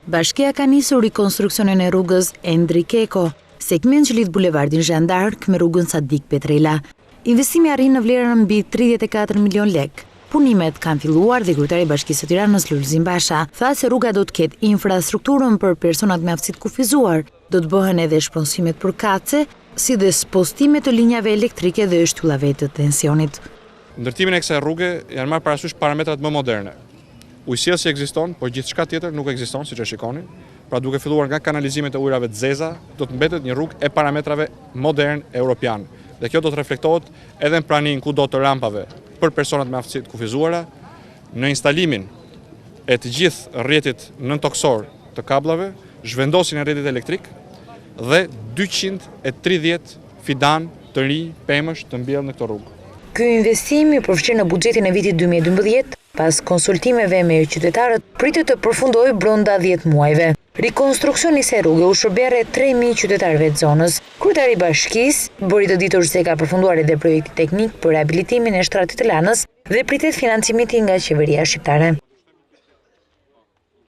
Bashkia ka nisur rikonstruksionin e rrugës Endri Keko, segment që lidh bulevardin Jeanne d'Arc me rrugën Sadik Petrela. Investimi arrin në vlerën mbi 34 milion lek. Punimet kanë filluar dhe kryetari i Bashkisë së Tiranës Lulzim Basha tha se rruga do të ketë infrastrukturën për personat me aftësi të kufizuar, do të bëhen edhe shpenzimet për kace, si dhe spostime të linjave elektrike dhe shtyllave të tensionit. Ndërtimin e kësaj rruge janë marrë parasysh parametrat më moderne. Ujësillësi ekziston, por gjithçka tjetër nuk ekziston, siç e shikoni. Pra duke filluar nga kanalizimet e ujrave të zeza, do të mbetet një rrugë e parametrave modern europian. Dhe kjo do të reflektohet edhe në praninë kudo të rampave për personat me aftësi të kufizuara, në instalimin e të gjithë rrjetit nëntoksor të kablave, zhvendosin e rrjetit elektrik dhe 230 fidan të ri pemësh të mbjellë në këtë rrugë. Ky investim i përfshirë në buxhetin e vitit 2012, pas konsultimeve me qytetarët, pritet të përfundojë brenda 10 muajve. Rikonstruksioni i kësaj rruge u shërben rreth 3000 qytetarëve të zonës. Kryetari i bashkisë bëri të ditur se ka përfunduar edhe projekti teknik për rehabilitimin e shtratit të Lanës dhe pritet financimiti nga qeveria shqiptare.